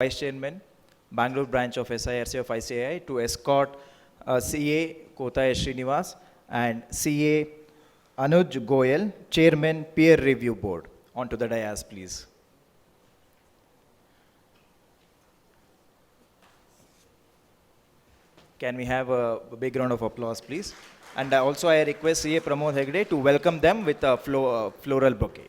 Vice Chairman, Bangalore branch of SIRC of ICAI, to escort CA Kota Srinivas and CA Anuj Goyal, Chairman, Peer Review Board, onto the dais, please. Can we have a big round of applause, please? And also I request CA Pramod Hegde to welcome them with a floral bouquet.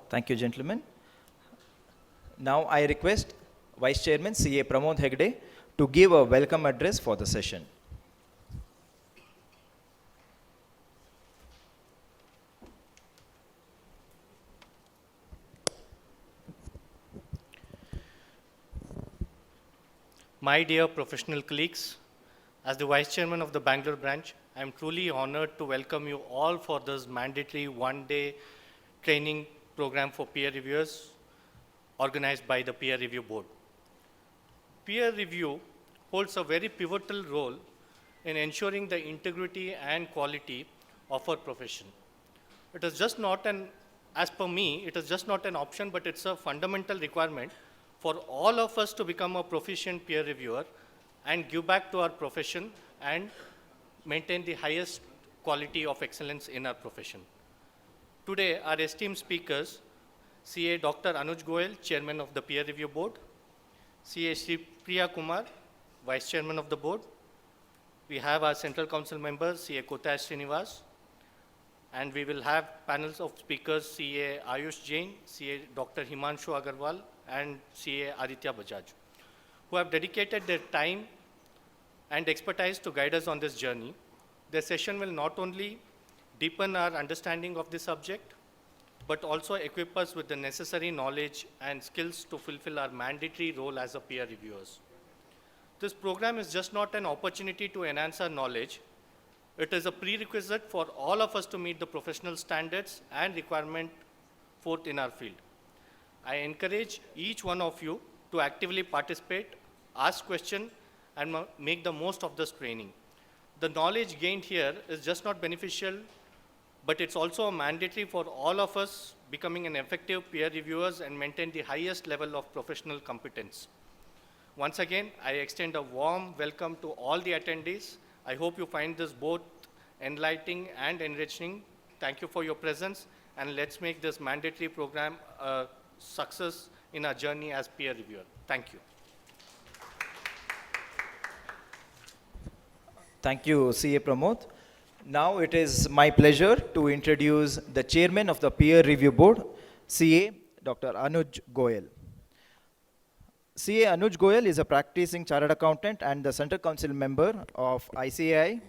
Thank you, gentlemen. Now I request Vice Chairman CA Pramod Hegde to give a welcome address for the session. My dear professional colleagues, as the Vice Chairman of the Bangalore branch, I am truly honored to welcome you all for this mandatory one-day training program for peer reviewers organized by the Peer Review Board. Peer review holds a very pivotal role in ensuring the integrity and quality of our profession. It is just not as per me, it is just not an option, but it's a fundamental requirement for all of us to become a proficient peer reviewer and give back to our profession and maintain the highest quality of excellence in our profession. Today, our esteemed speakers, CA Dr AnujGoyal, Chairman of the Peer Review Board, CA Priya Kumar, Vice Chairman of the Board. We have our Central Council members, CA Kota Srinivas, and we will have panels of speakers, CA Ayush Jain, CA Dr Himanshu Agarwal, and CA Aditya Bajaj, who have dedicated their time and expertise to guide us on this journey. This session will not only deepen our understanding of the subject, but also equip us with the necessary knowledge and skills to fulfill our mandatory role as a peer reviewers. This program is just not an opportunity to enhance our knowledge. It is a prerequisite for all of us to meet the professional standards and requirements forth in our field. I encourage each one of you to actively participate, ask questions, and make the most of this training. The knowledge gained here is just not beneficial, but it's also mandatory for all of us becoming an effective peer reviewers and maintain the highest level of professional competence. Once again, I extend a warm welcome to all the attendees. I hope you find this both enlightening and enriching. Thank you for your presence, and let's make this mandatory program a success in our journey as peer reviewer. Thank you. Thank you, CA Pramod. Now it is my pleasure to introduce the Chairman of the Peer Review Board, CA Dr Anuj Goyal. CA Anuj Goyal is a practicing chartered accountant and the Central Council member of ICAI.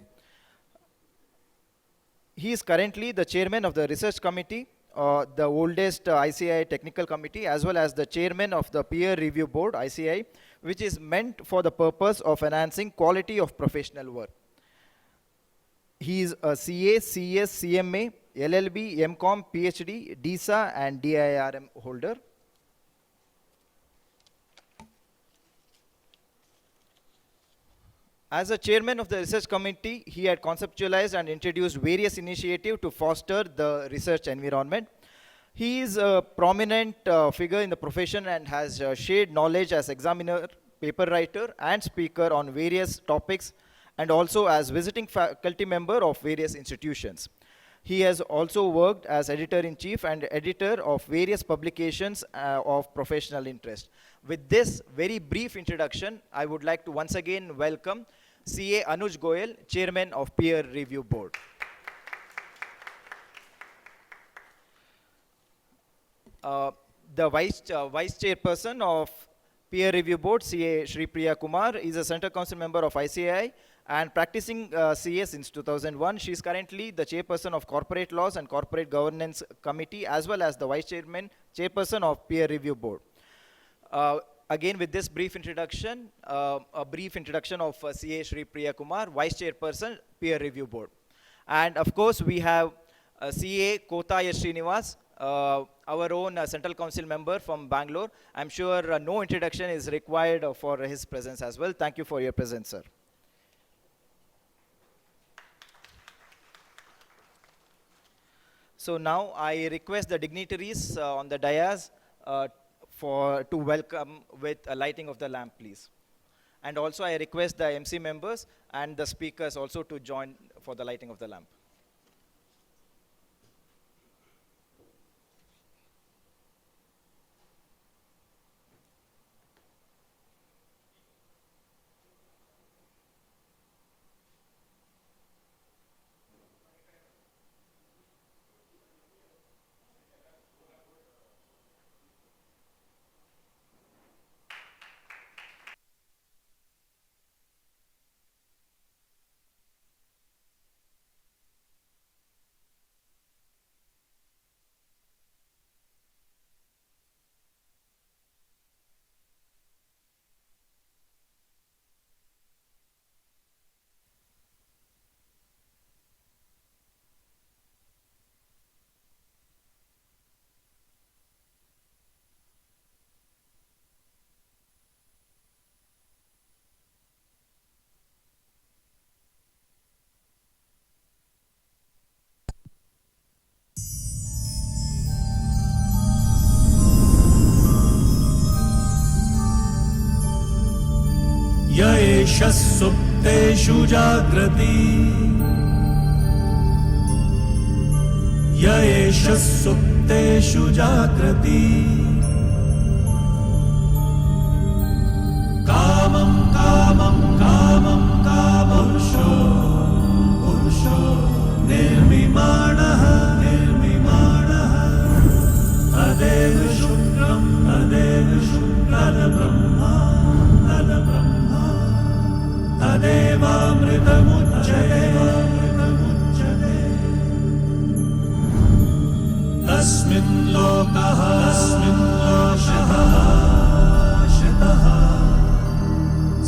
He is currently the Chairman of the Research Committee, the oldest ICAI Technical Committee, as well as the Chairman of the Peer Review Board, ICAI, which is meant for the purpose of enhancing quality of professional work. He is a CA, CS, CMA, LLB, MCOM, PhD, DISA, and DIRM holder. As a chairman of the research committee, he had conceptualized and introduced various initiatives to foster the research environment. He is a prominent figure in the profession and has shared knowledge as examiner, paper writer, and speaker on various topics, and also as visiting faculty member of various institutions. He has also worked as editor-in-chief and editor of various publications of professional interest. With this very brief introduction, I would like to once again welcome CA Anuj Goyal, Chairman of Peer Review Board. The Vice Chairperson of Peer Review Board, CA Shri Priya Kumar, is a Central Council member of ICAI and practicing CA since 2001. She is currently the Chairperson of Corporate Laws and Corporate Governance Committee, as well as the Vice Chairperson of Peer Review Board. Again, with this brief introduction, a brief introduction of CA Shri Priya Kumar, Vice Chairperson, Peer Review Board. And of course, we have CA Kota Srinivas, our own Central Council member from Bangalore. I'm sure no introduction is required for his presence as well. Thank you for your presence, sir. So now I request the dignitaries on the dais to welcome with a lighting of the lamp, please. And also I request the MC members and the speakers also to join for the lighting of the lamp. य एष सुप्तेषु जाग्रति य एष सुप्तेषु जाग्रति कामं कामं कामं कामपुरुषो पुरुषो निर्मिमाणः निर्मिमाणः तदेव शुक्रं तद्ब्रह्मा तदेवामृतमुच्यते तस्मिन् लोकः शितः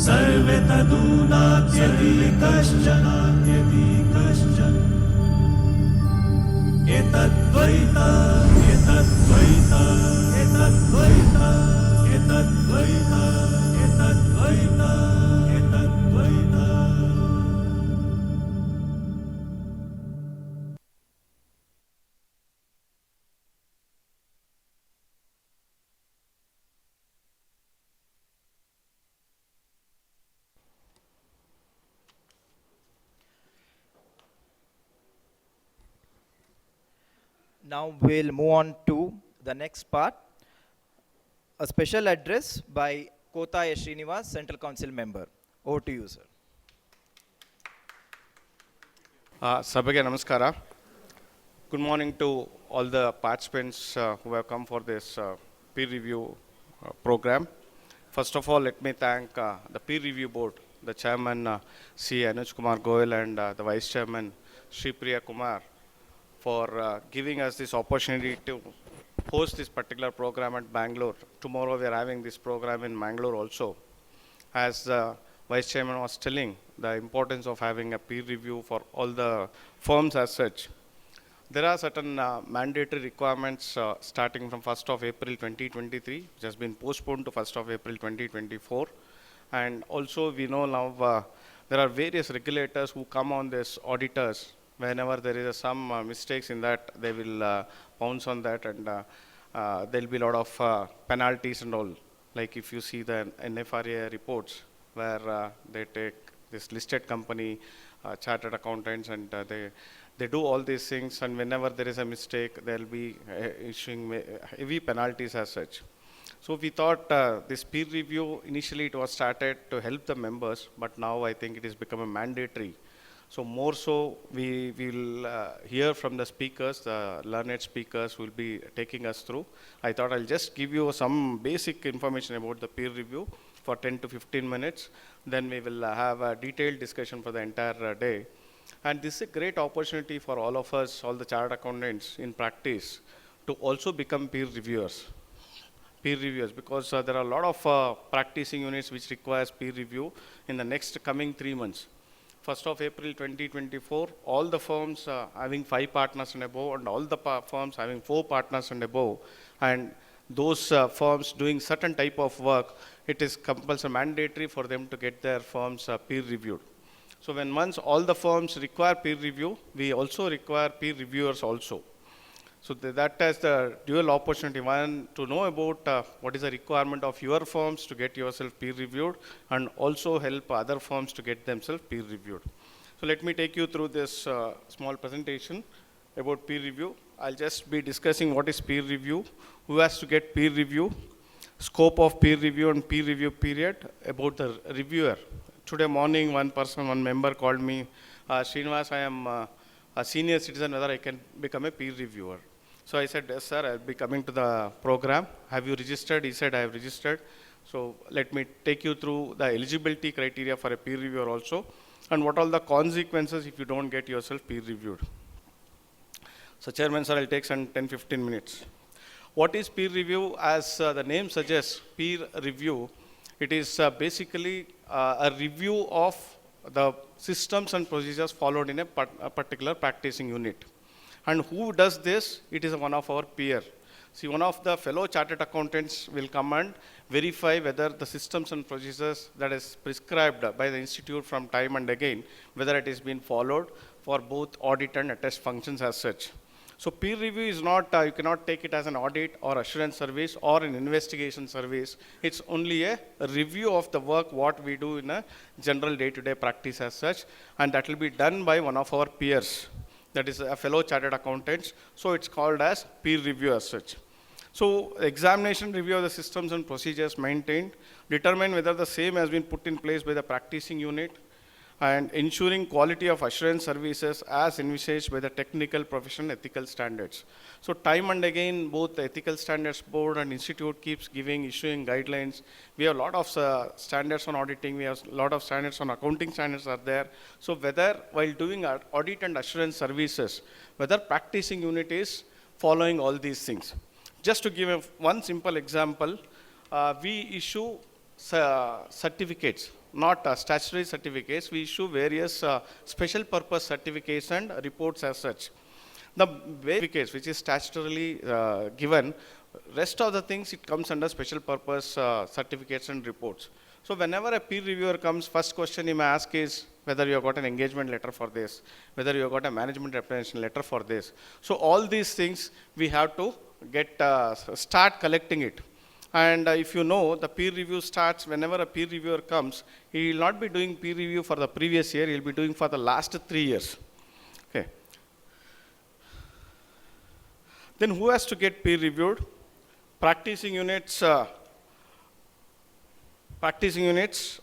सर्वे तदूनात्यति कश्चन एतद्वैत एतद्वैत एतद्वैत एतद्वैत एतद्वैत Now we'll move on to the next part, a special address by Kota Srinivas, Central Council member. Over to you, sir. Sabhage Namaskara. Good morning to all the participants who have come for this peer review program. First of all, let me thank the peer review board, the chairman CA AnujGoyal and the vice chairman Sri Priya Kumar for giving us this opportunity to host this particular program at Bangalore. Tomorrow we are having this program in Bangalore also. As the vice chairman was telling, the importance of having a peer review for all the firms as such. There are certain mandatory requirements starting from 1st of April 2023, which has been postponed to 1st of April 2024. And also we know now there are various regulators who come on this auditors. Whenever there is some mistakes in that, they will pounce on that, and there will be a lot of penalties and all. Like if you see the NFRA reports where they take this listed company, chartered accountants, and they do all these things, and whenever there is a mistake, they will be issuing heavy penalties as such. So we thought this peer review, initially it was started to help the members, but now I think it has become a mandatory. So more so, we will hear from the speakers, the learned speakers who will be taking us through. I thought I'll just give you some basic information about the peer review for 10 to 15 minutes. Then we will have a detailed discussion for the entire day. And this is a great opportunity for all of us, all the chartered accountants in practice, to also become peer reviewers. Because there are a lot of practicing units which requires peer review in the next coming 3 months. 1st of April 2024, all the firms having 5 partners and above, and all the firms having 4 partners and above, and those firms doing certain type of work, it is compulsory mandatory for them to get their firms peer reviewed. So when once all the firms require peer review, we also require peer reviewers also. So that has the dual opportunity, one to know about what is the requirement of your firms to get yourself peer reviewed, and also help other firms to get themselves peer reviewed. So let me take you through this small presentation about peer review. I'll just be discussing what is peer review, who has to get peer review, scope of peer review and peer review period, about the reviewer. Today morning, one member called me, Srinivas, I am a senior citizen, whether I can become a peer reviewer. So I said, yes, sir, I'll be coming to the program. Have you registered? He said, I have registered. So let me take you through the eligibility criteria for a peer reviewer also, and what are the consequences if you don't get yourself peer reviewed. So Chairman, sir, I'll take some 10-15 minutes. What is peer review? As the name suggests, peer review, it is basically a review of the systems and procedures followed in a particular practicing unit. And who does this? It is one of our peer. See, one of the fellow chartered accountants will come and verify whether the systems and procedures that is prescribed by the institute from time and again, whether it is being followed for both audit and attest functions as such. So peer review is not, you cannot take it as an audit or assurance service or an investigation service. It's only a review of the work what we do in a general day-to-day practice as such, and that will be done by one of our peers. That is a fellow chartered accountants. So it's called as peer review as such. So examination review of the systems and procedures maintained, determine whether the same has been put in place by the practicing unit, and ensuring quality of assurance services as envisaged by the technical, professional, ethical standards. So time and again, both the ethical standards board and institute keeps issuing guidelines. We have a lot of standards on auditing, we have a lot of standards on accounting standards are there. So whether while doing audit and assurance services, whether practicing unit is following all these things. Just to give one simple example, we issue certificates, not statutory certificates. We issue various special purpose certificates and reports as such. The certificates which is statutorily given, rest of the things it comes under special purpose certificates and reports. So whenever a peer reviewer comes, first question he may ask is whether you have got an engagement letter for this, whether you have got a management representation letter for this. So all these things we have to get start collecting it. And if you know, the peer review starts whenever a peer reviewer comes, he will not be doing peer review for the previous year, he will be doing for the last 3 years. Okay. Then who has to get peer reviewed? Practicing units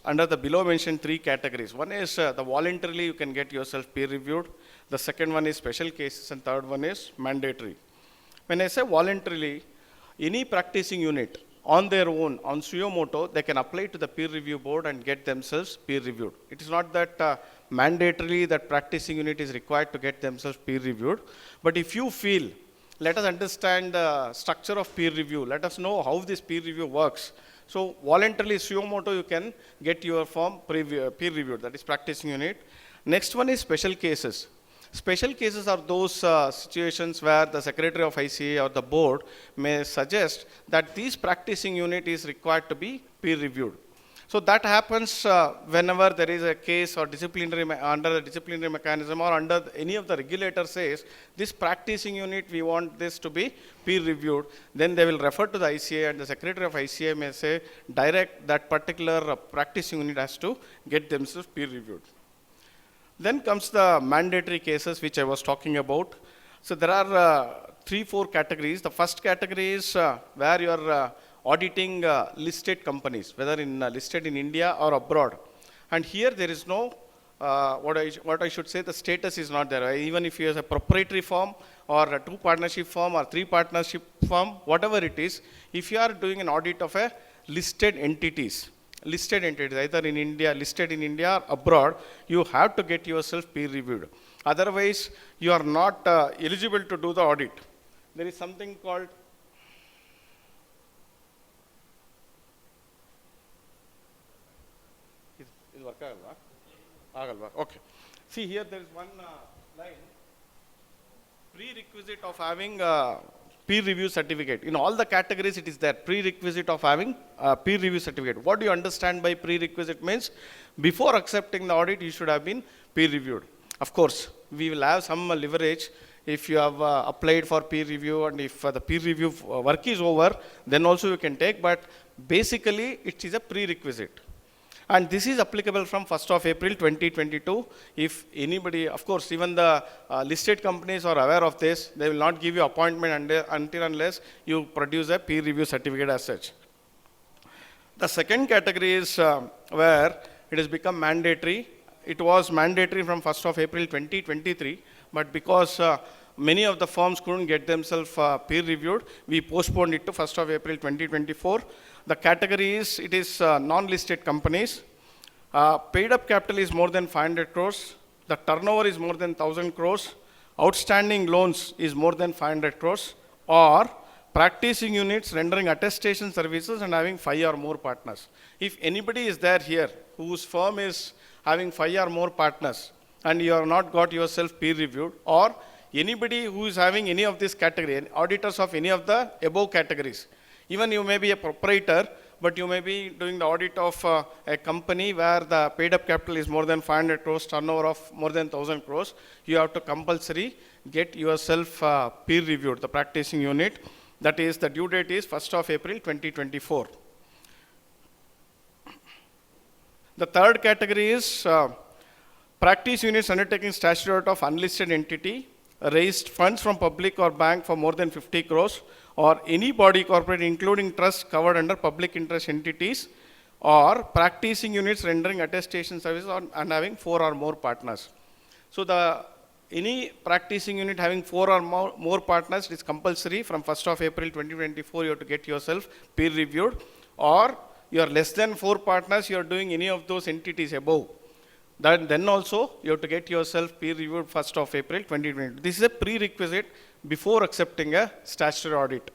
under the below mentioned 3 categories. One is the voluntarily you can get yourself peer reviewed. The second one is special cases, and third one is mandatory. When I say voluntarily, any practicing unit on their own, on suo moto, they can apply to the peer review board and get themselves peer reviewed. It is not that mandatorily that practicing unit is required to get themselves peer reviewed. But if you feel, let us understand the structure of peer review, let us know how this peer review works. So voluntarily suo moto you can get your firm peer reviewed, that is practicing unit. Next one is special cases. Special cases are those situations where the secretary of ICA or the board may suggest that this practicing unit is required to be peer reviewed. So that happens whenever there is a case or under the disciplinary mechanism or under any of the regulator says, this practicing unit, we want this to be peer reviewed. Then they will refer to the ICA, and the secretary of ICA may say, direct that particular practicing unit has to get themselves peer reviewed. Then comes the mandatory cases which I was talking about. So there are 3-4 categories. The first category is where you are auditing listed companies, whether listed in India or abroad. And here there is no, what I should say, the status is not there. Even if you have a proprietary firm or a 2 partnership firm or 3 partnership firm, whatever it is, if you are doing an audit of a listed entities, either in India, listed in India or abroad, you have to get yourself peer reviewed. Otherwise, you are not eligible to do the audit. There is something called Agalva. Okay. See here, there is one line. Prerequisite of having peer review certificate. In all the categories, it is there. Prerequisite of having peer review certificate. What do you understand by prerequisite means? Before accepting the audit, you should have been peer reviewed. Of course, we will have some leverage if you have applied for peer review, and if the peer review work is over, then also you can take, but basically it is a prerequisite. And this is applicable from 1st of April 2022. If anybody, of course, even the listed companies are aware of this, they will not give you appointment until unless you produce a peer review certificate as such. The second category is where it has become mandatory. It was mandatory from 1st of April 2023, but because many of the firms couldn't get themselves peer reviewed, we postponed it to 1st of April 2024. The category is, it is non-listed companies. Paid up capital is more than 500 crores. The turnover is more than 1,000 crores. Outstanding loans is more than 500 crores. Or practicing units rendering attestation services and having 5 or more partners. If anybody is there here whose firm is having 5 or more partners and you have not got yourself peer reviewed, or anybody who is having any of this category, auditors of any of the above categories, even you may be a proprietor, but you may be doing the audit of a company where the paid up capital is more than 500 crores, turnover of more than 1,000 crores, you have to compulsory get yourself peer reviewed, the practicing unit. That is, the due date is 1st of April 2024. The third category is practice units undertaking statutory audit of unlisted entity, raised funds from public or bank for more than 50 crores, or any body corporate including trust covered under public interest entities, or practicing units rendering attestation services and having 4 or more partners. So any practicing unit having 4 or more partners, it is compulsory from 1st of April 2024 you have to get yourself peer reviewed, or you are less than 4 partners, you are doing any of those entities above. Then also you have to get yourself peer reviewed 1st of April 2020. This is a prerequisite before accepting a statutory audit.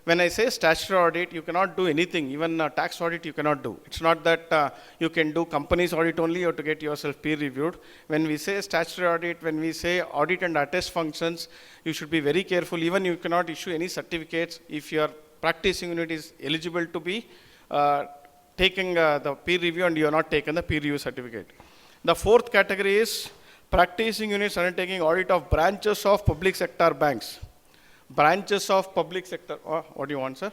When I say statutory audit, you cannot do anything, even a tax audit you cannot do. It's not that you can do companies audit only, you have to get yourself peer reviewed. When we say statutory audit, when we say audit and attest functions, you should be very careful. Even you cannot issue any certificates if your practicing unit is eligible to be taking the peer review and you have not taken the peer review certificate. The fourth category is practicing units undertaking audit of branches of public sector banks. Branches of public sector, what do you want, sir?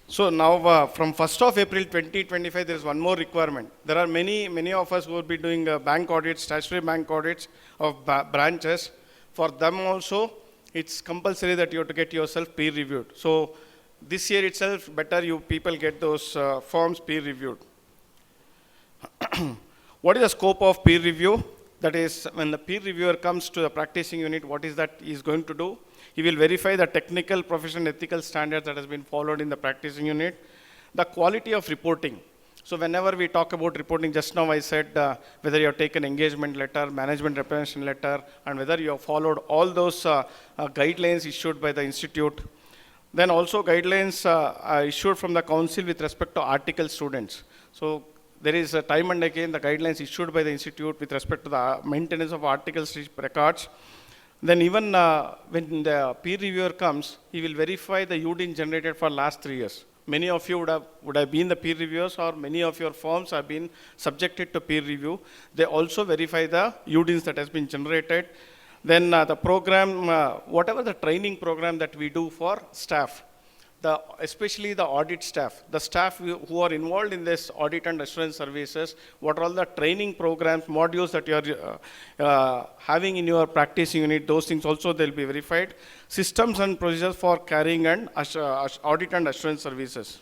So now from 1st of April 2025, there is one more requirement. There are many of us who will be doing bank audits, statutory bank audits of branches. For them also, it's compulsory that you have to get yourself peer reviewed. So this year itself, better you people get those forms peer reviewed. What is the scope of peer review? That is, when the peer reviewer comes to the practicing unit, what is that he is going to do? He will verify the technical, professional, ethical standards that has been followed in the practicing unit, the quality of reporting. So whenever we talk about reporting, just now I said whether you have taken engagement letter, management representation letter, and whether you have followed all those guidelines issued by the institute. Then also guidelines are issued from the council with respect to article students. So there is a time and again the guidelines issued by the institute with respect to the maintenance of articles records. Then even when the peer reviewer comes, he will verify the UDIN generated for last 3 years. Many of you would have been the peer reviewers, or many of your firms have been subjected to peer review. They also verify the UDINs that has been generated. Then the program, whatever the training program that we do for staff, especially the audit staff, the staff who are involved in this audit and assurance services, what are all the training programs, modules that you are having in your practicing unit, those things also they'll be verified. Systems and procedures for carrying and audit and assurance services.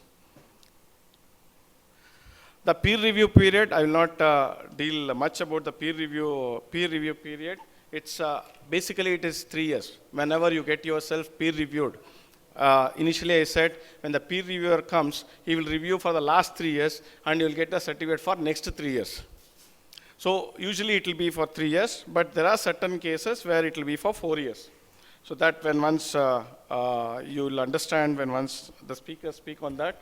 The peer review period, I will not deal much about the peer review period. It's basically it is 3 years. Whenever you get yourself peer reviewed. Initially I said when the peer reviewer comes, he will review for the last 3 years and you will get the certificate for next 3 years. So usually it will be for 3 years, but there are certain cases where it will be for 4 years. So that when once you will understand when once the speakers speak on that.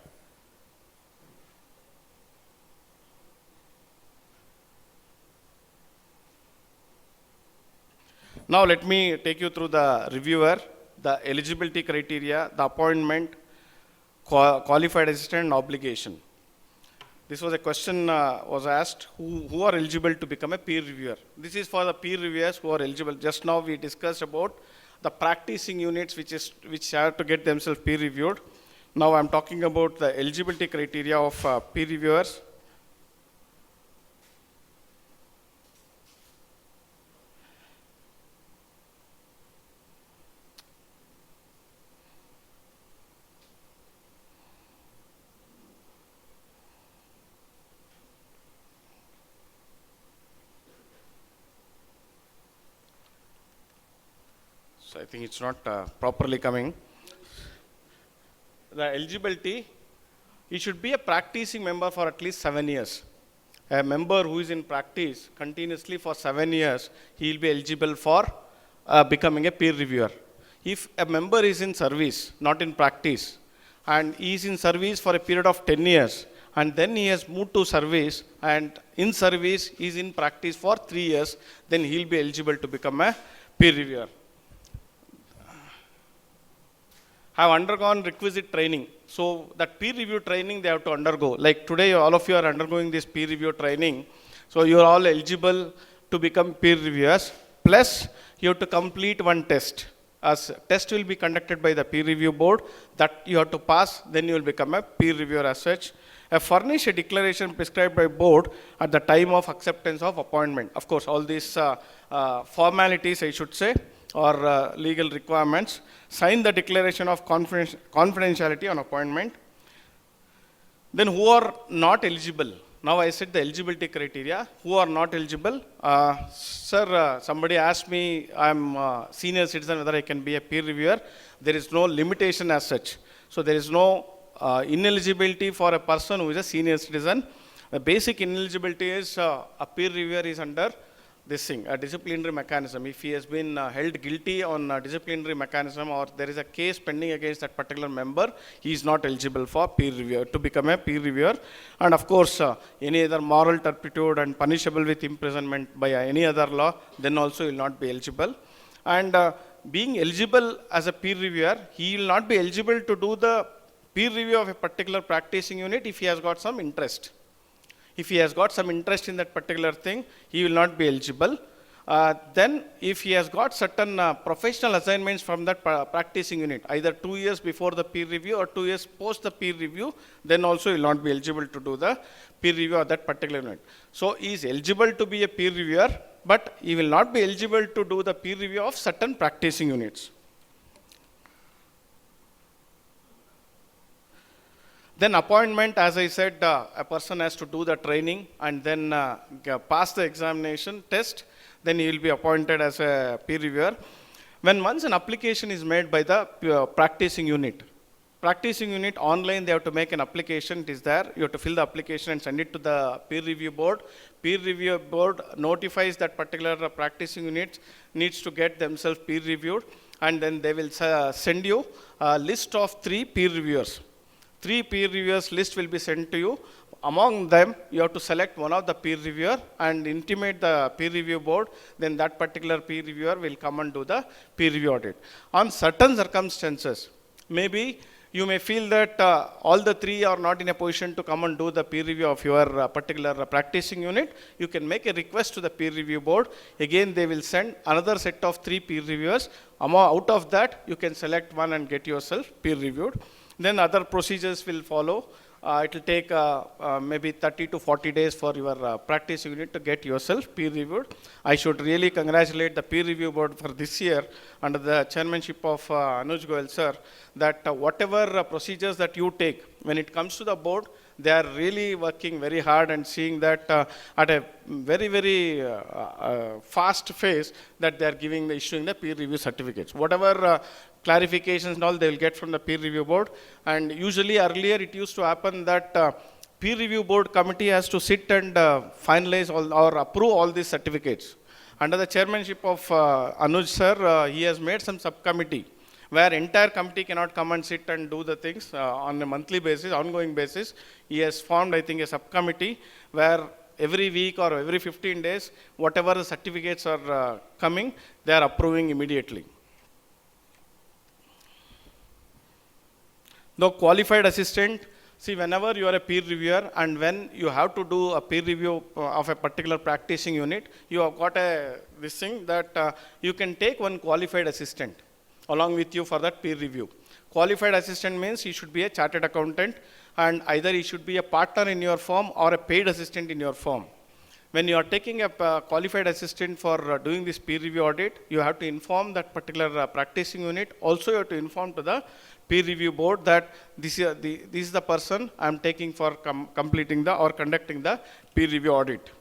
Now let me take you through the reviewer, the eligibility criteria, the appointment, qualified assistant and obligation. This was a question was asked, who are eligible to become a peer reviewer? This is for the peer reviewers who are eligible. Just now we discussed about the practicing units which have to get themselves peer reviewed. Now I'm talking about the eligibility criteria of peer reviewers. So I think it's not properly coming. The eligibility, he should be a practicing member for at least 7 years. A member who is in practice continuously for 7 years, he will be eligible for becoming a peer reviewer. If a member is in service, not in practice, and he is in service for a period of 10 years, and then he has moved to service, and in service he is in practice for 3 years, then he will be eligible to become a peer reviewer. Have undergone requisite training. So that peer review training they have to undergo. Like today, all of you are undergoing this peer review training. So you are all eligible to become peer reviewers. Plus, you have to complete one test. As test will be conducted by the peer review board that you have to pass, then you will become a peer reviewer as such. Furnish a declaration prescribed by board at the time of acceptance of appointment. Of course, all these formalities, I should say, or legal requirements. Sign the declaration of confidentiality on appointment. Then who are not eligible? Now I said the eligibility criteria. Who are not eligible? Sir, somebody asked me, I'm a senior citizen, whether I can be a peer reviewer. There is no limitation as such. So there is no ineligibility for a person who is a senior citizen. The basic ineligibility is a peer reviewer is under this thing, a disciplinary mechanism. If he has been held guilty on a disciplinary mechanism or there is a case pending against that particular member, he is not eligible for peer reviewer, to become a peer reviewer. And of course, any other moral turpitude and punishable with imprisonment by any other law, then also he will not be eligible. And being eligible as a peer reviewer, he will not be eligible to do the peer review of a particular practicing unit if he has got some interest. If he has got some interest in that particular thing, he will not be eligible. Then if he has got certain professional assignments from that practicing unit, either 2 years before the peer review or 2 years post the peer review, then also he will not be eligible to do the peer review of that particular unit. So he is eligible to be a peer reviewer, but he will not be eligible to do the peer review of certain practicing units. Then appointment, as I said, a person has to do the training and then pass the examination test, then he will be appointed as a peer reviewer. When once an application is made by the practicing unit online, they have to make an application, it is there, you have to fill the application and send it to the peer review board. Peer review board notifies that particular practicing unit needs to get themselves peer reviewed, and then they will send you a list of 3 peer reviewers. 3 peer reviewers list will be sent to you. Among them, you have to select one of the peer reviewer and intimate the peer review board. Then that particular peer reviewer will come and do the peer review audit. On certain circumstances, maybe you may feel that all the 3 are not in a position to come and do the peer review of your particular practicing unit. You can make a request to the peer review board. Again, they will send another set of 3 peer reviewers. Out of that, you can select one and get yourself peer reviewed. Then other procedures will follow. It will take maybe 30 to 40 days for your practice unit to get yourself peer reviewed. I should really congratulate the peer review board for this year under the chairmanship of AnujGoyal sir, that whatever procedures that you take, when it comes to the board, they are really working very hard and seeing that at a very, very fast phase that they are issuing the peer review certificates. Whatever clarifications and all they will get from the peer review board. And usually earlier it used to happen that peer review board committee has to sit and finalize all or approve all these certificates. Under the chairmanship of Anuj sir, he has made some subcommittee where entire committee cannot come and sit and do the things on a monthly basis, ongoing basis. He has formed, I think, a subcommittee where every week or every 15 days, whatever the certificates are coming, they are approving immediately. The qualified assistant, see, whenever you are a peer reviewer and when you have to do a peer review of a particular practicing unit, you have got this thing that you can take one qualified assistant along with you for that peer review. Qualified assistant means he should be a chartered accountant, and either he should be a partner in your firm or a paid assistant in your firm. When you are taking a qualified assistant for doing this peer review audit, you have to inform that particular practicing unit. Also, you have to inform to the peer review board that this is the person I am taking for completing the or conducting the peer review audit.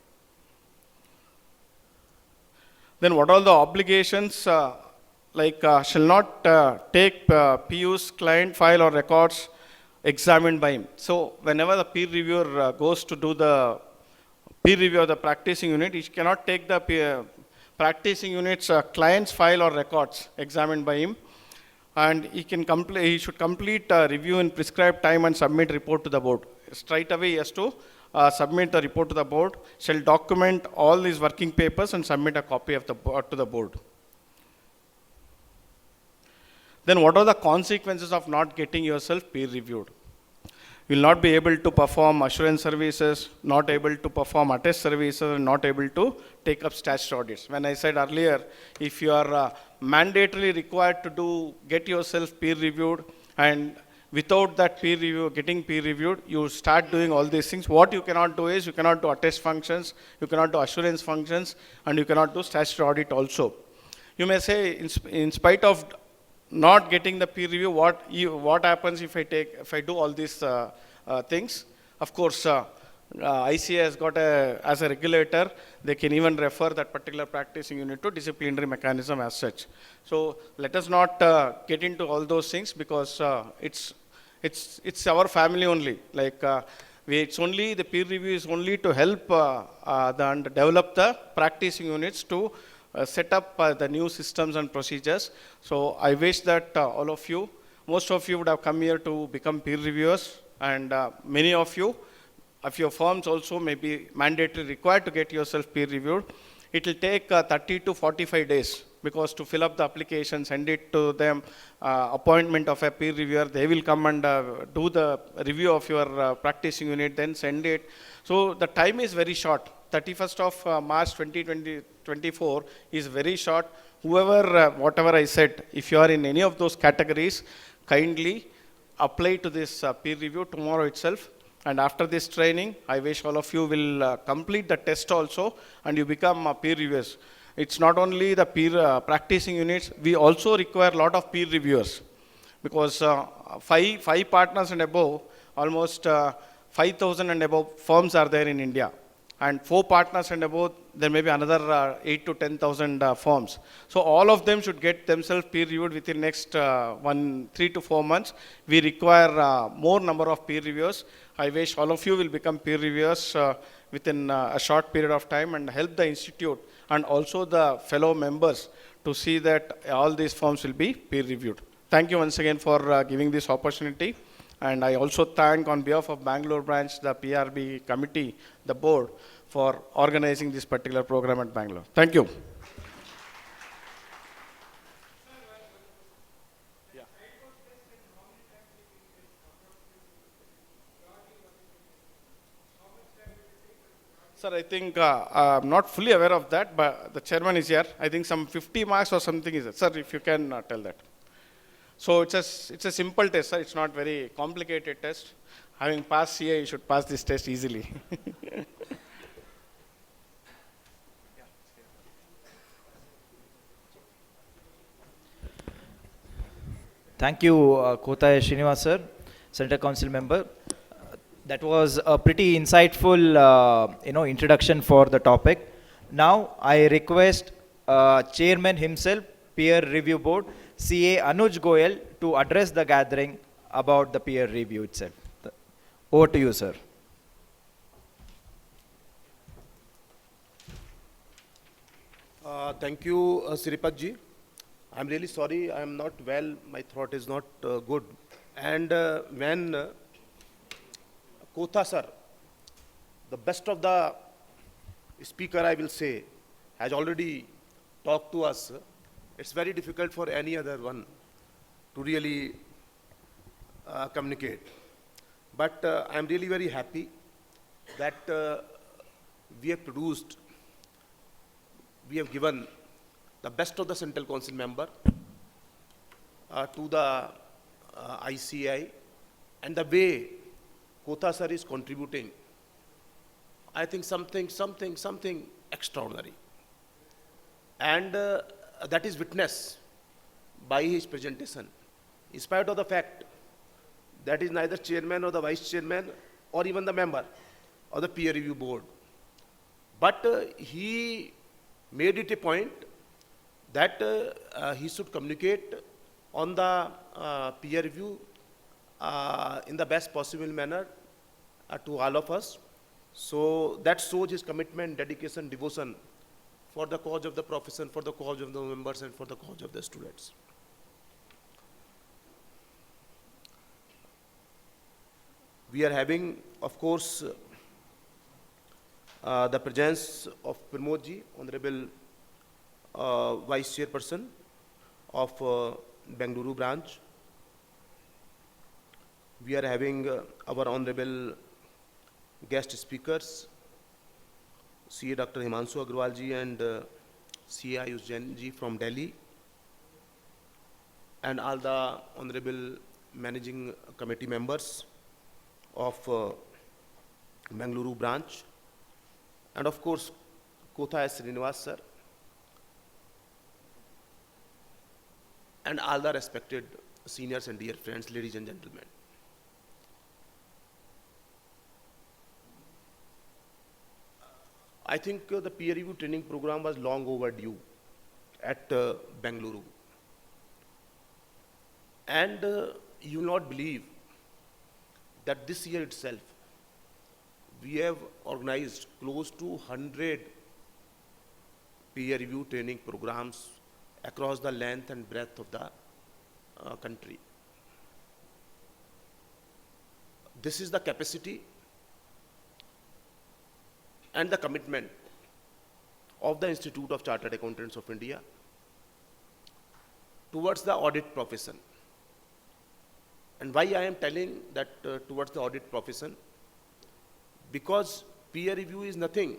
Then what are the obligations? Shall not take PU's client file or records examined by him. So whenever the peer reviewer goes to do the peer review of the practicing unit, he cannot take the practicing unit's client's file or records examined by him. And he should complete review in prescribed time and submit report to the board. Straight away he has to submit the report to the board, shall document all these working papers and submit a copy of to the board. Then what are the consequences of not getting yourself peer reviewed? You will not be able to perform assurance services, not able to perform attest services, and not able to take up statutory audits. When I said earlier, if you are mandatorily required to get yourself peer reviewed, and without that peer review, getting peer reviewed, you start doing all these things. What you cannot do is, you cannot do attest functions, you cannot do assurance functions, and you cannot do statutory audit also. You may say, in spite of not getting the peer review, what happens if I do all these things? Of course, ICA has got as a regulator, they can even refer that particular practicing unit to disciplinary mechanism as such. So let us not get into all those things, because it's our family only. It's only the peer review is only to help and develop the practicing units to set up the new systems and procedures. So I wish that all of you, most of you would have come here to become peer reviewers, and many of you, of your firms also may be mandatorily required to get yourself peer reviewed. It will take 30 to 45 days, because to fill up the application, send it to them, appointment of a peer reviewer, they will come and do the review of your practicing unit, then send it. So the time is very short. 31st of March 2024 is very short. Whoever, whatever I said, if you are in any of those categories, kindly apply to this peer review tomorrow itself. And after this training, I wish all of you will complete the test also, and you become peer reviewers. It's not only the peer practicing units, we also require a lot of peer reviewers, because five partners and above, almost 5,000 and above firms are there in India. And 4 partners and above, there may be another 8 to 10,000 firms. So all of them should get themselves peer reviewed within next 3 to 4 months. We require more number of peer reviewers. I wish all of you will become peer reviewers within a short period of time, and help the institute and also the fellow members to see that all these firms will be peer reviewed. Thank you once again for giving this opportunity. And I also thank, on behalf of Bangalore branch, the PRB committee, the board, for organizing this particular program at Bangalore. Thank you. Sir, I think I'm not fully aware of that, but the chairman is here. I think some 50 marks or something is it. Sir, if you can tell that. So it's a simple test, sir. It's not very complicated test. Having passed CA, you should pass this test easily. Thank you, Kotaya Srinivas sir, Center Council member. That was a pretty insightful, introduction for the topic. Now I request Chairman himself, Peer Review Board, CA AnujGoyal, to address the gathering about the peer review itself. Over to you, sir. Thank you, Sripat ji. I'm really sorry, I'm not well, my throat is not good. And when Kotha sir, the best of the speaker I will say, has already talked to us, it's very difficult for any other one to really communicate. But I'm really very happy that we have produced, we have given the best of the Central Council member to the ICI, and the way Kotha sir is contributing, I think something extraordinary. And that is witnessed by his presentation. In spite of the fact that is neither chairman or the vice chairman or even the member of the peer review board. But he made it a point that he should communicate on the peer review in the best possible manner to all of us. So that shows his commitment, dedication, devotion for the cause of the profession, for the cause of the members, and for the cause of the students. We are having, of course, the presence of Pramod ji, Honorable Vice Chairperson of Bengaluru branch. We are having our Honorable guest speakers, CA Dr Agrawal ji and CA Ayush Jain ji from Delhi, and all the Honorable Managing Committee members of Bengaluru branch, and of course Kotha S. Srinivas sir, and all the respected seniors and dear friends, ladies and gentlemen. I think the peer review training program was long overdue at Bengaluru. And you will not believe that this year itself, we have organized close to 100 peer review training programs across the length and breadth of the country. This is the capacity and the commitment of the Institute of Chartered Accountants of India towards the audit profession. And why I am telling that towards the audit profession? Because peer review is nothing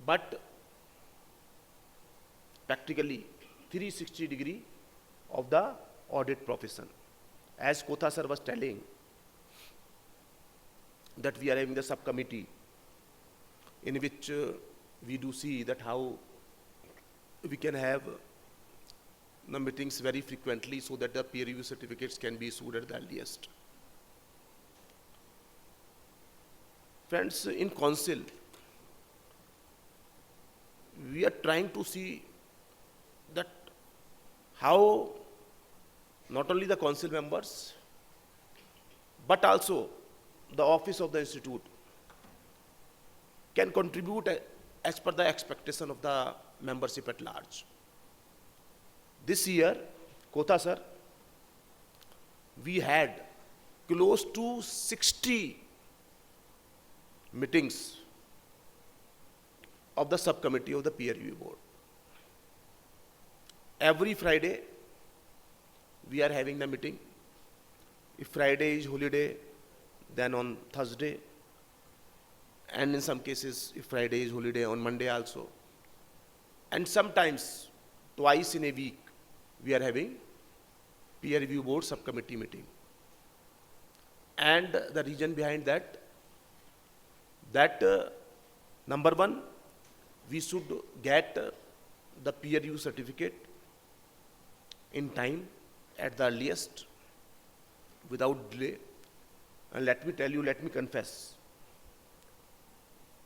but practically 360-degree of the audit profession. As Kotha sir was telling, that we are having the subcommittee in which we do see that how we can have the meetings very frequently so that the peer review certificates can be issued at the earliest. Friends, in council, we are trying to see that how not only the council members, but also the office of the institute can contribute as per the expectation of the membership at large. This year, Kotha sir, we had close to 60 meetings of the subcommittee of the peer review board. Every Friday, we are having the meeting. If Friday is holiday, then on Thursday, and in some cases, if Friday is holiday, on Monday also. And sometimes, twice in a week, we are having peer review board subcommittee meeting. And the reason behind that, number one, we should get the peer review certificate in time at the earliest, without delay. And let me tell you, let me confess.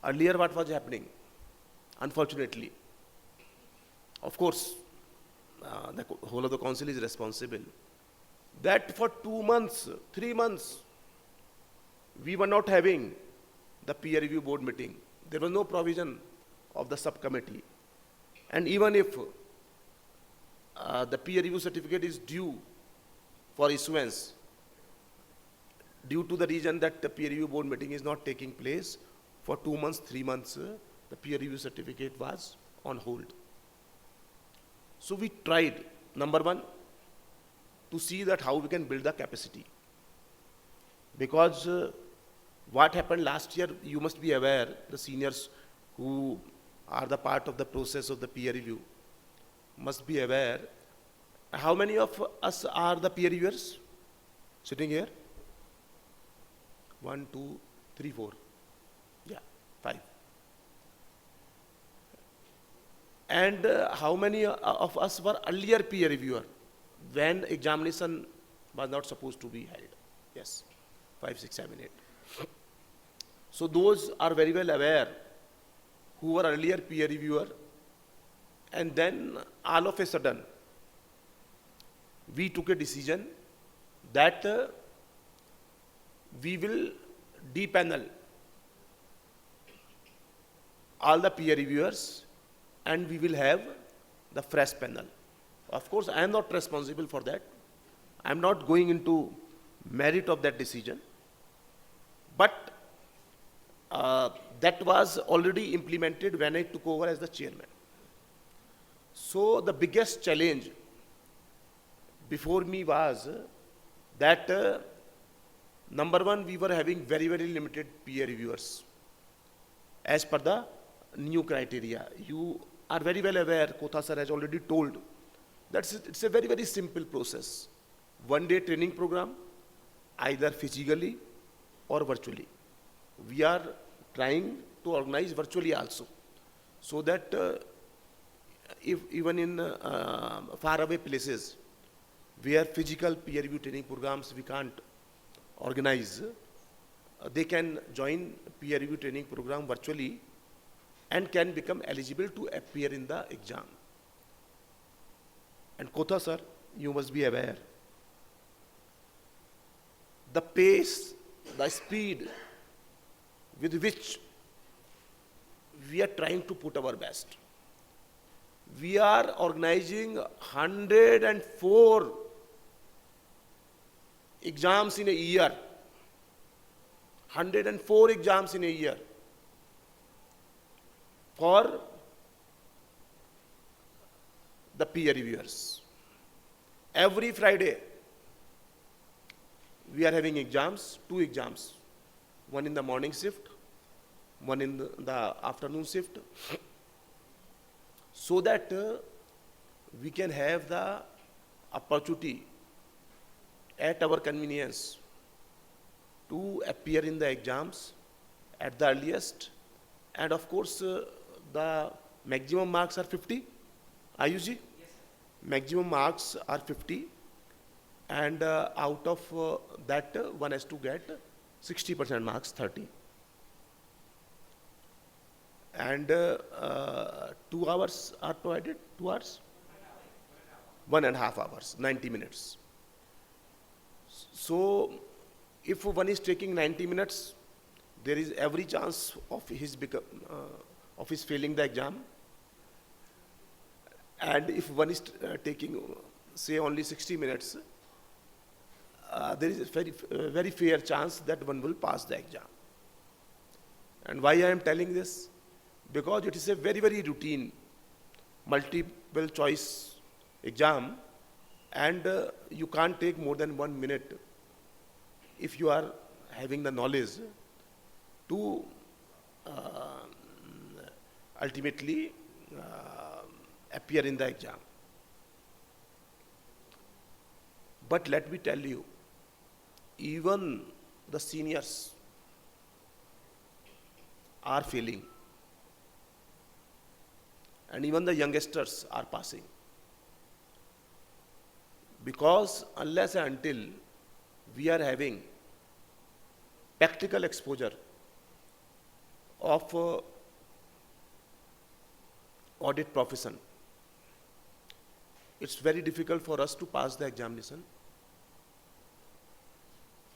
Earlier what was happening? Unfortunately, of course, the whole of the council is responsible, that for 2 months, 3 months, we were not having the peer review board meeting. There was no provision of the subcommittee. And even if the peer review certificate is due for issuance, due to the reason that the peer review board meeting is not taking place for 2 months, 3 months, the peer review certificate was on hold. So we tried, number one, to see that how we can build the capacity. Because what happened last year, you must be aware, the seniors who are the part of the process of the peer review must be aware. How many of us are the peer reviewers sitting here? 1, 2, 3, 4. Yeah, 5. And how many of us were earlier peer reviewer when examination was not supposed to be held? Yes, 5, 6, 7, 8. So those are very well aware who were earlier peer reviewer, and then all of a sudden we took a decision that we will depanel all the peer reviewers and we will have the fresh panel. Of course, I am not responsible for that. I am not going into merit of that decision. But that was already implemented when I took over as the chairman. So the biggest challenge before me was that number one, we were having very, very limited peer reviewers as per the new criteria. You are very well aware, Kotha sir has already told, that it's a very, very simple process. 1-day training program, either physically or virtually. We are trying to organize virtually also, so that if even in faraway places where physical peer review training programs we can't organize, they can join peer review training program virtually and can become eligible to appear in the exam. And Kotha sir, you must be aware, the pace, the speed with which we are trying to put our best. We are organizing 104 exams in a year. 104 exams in a year for the peer reviewers. Every Friday, we are having exams, 2 exams. One in the morning shift, one in the afternoon shift, so that we can have the opportunity at our convenience to appear in the exams at the earliest. And of course, the maximum marks are 50. Ayush ji? Yes. Maximum marks are 50. And out of that, one has to get 60% marks, 30. And 2 hours are provided, 2 hours? 1.5 hours, 90 minutes. So, if one is taking 90 minutes, there is every chance of his failing the exam. And if one is taking, say, only 60 minutes, there is a very fair chance that one will pass the exam. And why I am telling this? Because it is a very, very routine, multiple choice exam, and you can't take more than 1 minute if you are having the knowledge to ultimately appear in the exam. But let me tell you, even the seniors are failing, and even the youngsters are passing. Because unless and until we are having practical exposure of audit profession, it's very difficult for us to pass the examination.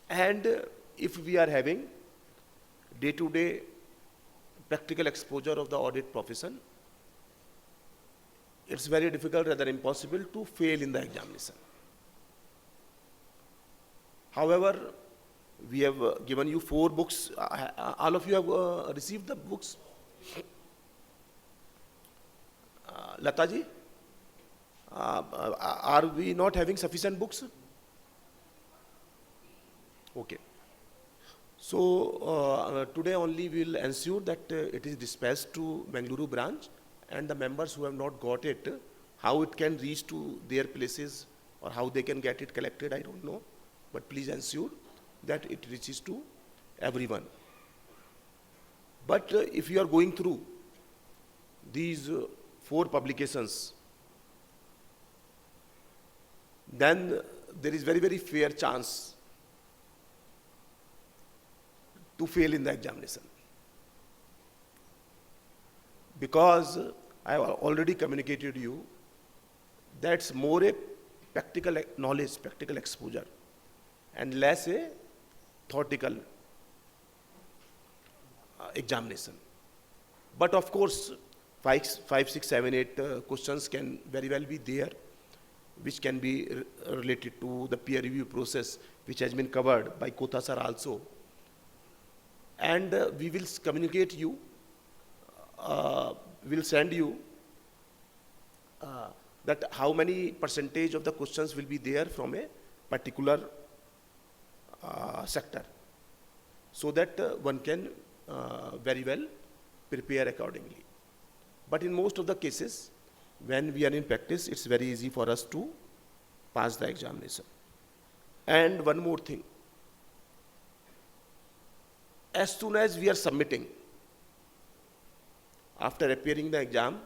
And if we are having day-to-day practical exposure of the audit profession, it's very difficult, rather impossible to fail in the examination. However, we have given you 4 books. All of you have received the books. Lata ji, are we not having sufficient books? Okay. So today only we will ensure that it is dispatched to Bengaluru branch, and the members who have not got it, how it can reach to their places or how they can get it collected, I don't know. But please ensure that it reaches to everyone. But if you are going through these 4 publications, then there is very, very fair chance to fail in the examination. Because I have already communicated to you, that's more a practical knowledge, practical exposure, and less a theoretical examination. But of course, 5, 6, 7, 8 questions can very well be there, which can be related to the peer review process, which has been covered by Kotha sir also. And we will communicate you, will send you that how many percentage of the questions will be there from a particular sector, so that one can very well prepare accordingly. But in most of the cases, when we are in practice, it's very easy for us to pass the examination. And one more thing, as soon as we are submitting, after appearing the exam,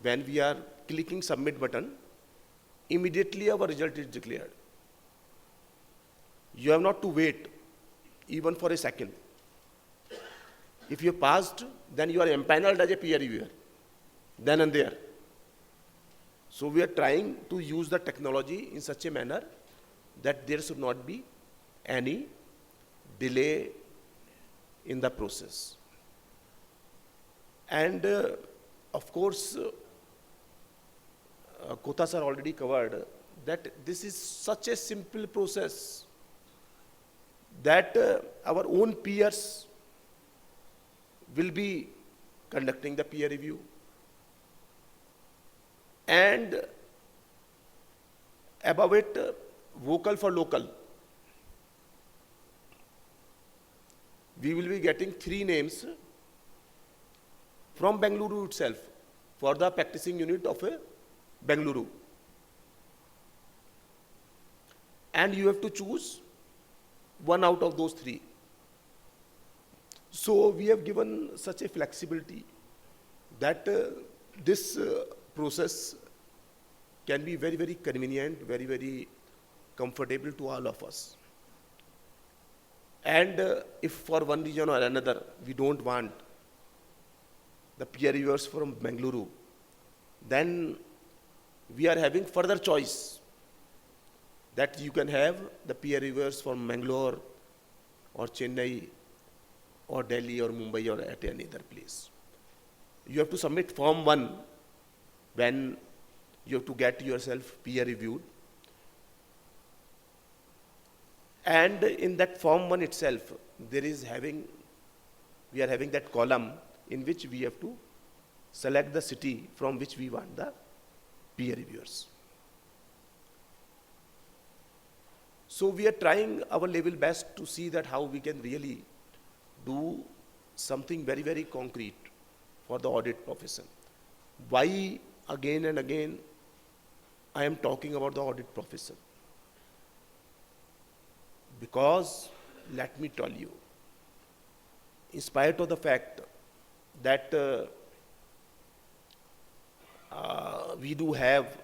when we are clicking submit button, immediately our result is declared. You have not to wait even for a second. If you passed, then you are empaneled as a peer reviewer, then and there. So we are trying to use the technology in such a manner that there should not be any delay in the process. And of course, Kotha sir already covered that this is such a simple process that our own peers will be conducting the peer review. And above it, vocal for local. We will be getting 3 names from Bengaluru itself for the practicing unit of Bengaluru. And you have to choose 1 out of those 3. So we have given such a flexibility that this process can be very, very convenient, very, very comfortable to all of us. And if for one reason or another we don't want the peer reviewers from Bengaluru, then we are having further choice that you can have the peer reviewers from Bangalore or Chennai or Delhi or Mumbai or at any other place. You have to submit form 1 when you have to get yourself peer reviewed. And in that form 1 itself, we are having that column in which we have to select the city from which we want the peer reviewers. So we are trying our level best to see that how we can really do something very, very concrete for the audit profession. Why again and again I am talking about the audit profession? Because, let me tell you, in spite of the fact that we do have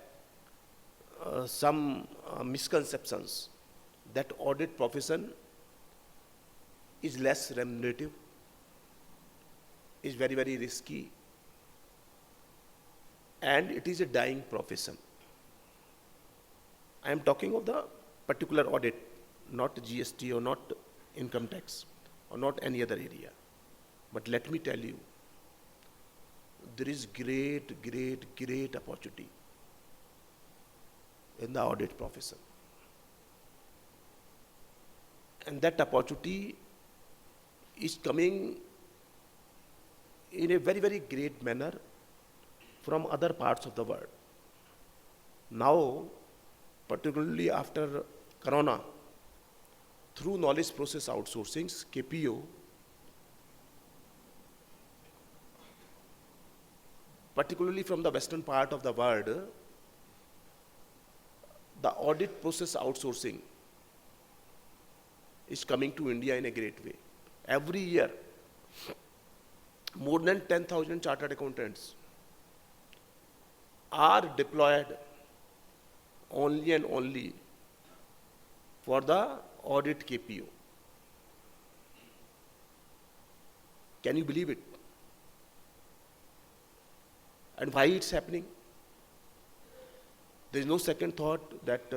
some misconceptions that audit profession is less remunerative, is very, very risky, and it is a dying profession. I am talking of the particular audit, not GST or not income tax or not any other area. But let me tell you there is great opportunity in the audit profession. And that opportunity is coming in a very great manner from other parts of the world. Now, particularly after Corona, through knowledge process outsourcing, KPO, particularly from the western part of the world, the audit process outsourcing is coming to India in a great way. Every year, more than 10,000 chartered accountants are deployed only and only for the audit KPO. Can you believe it? And why it's happening? There is no second thought that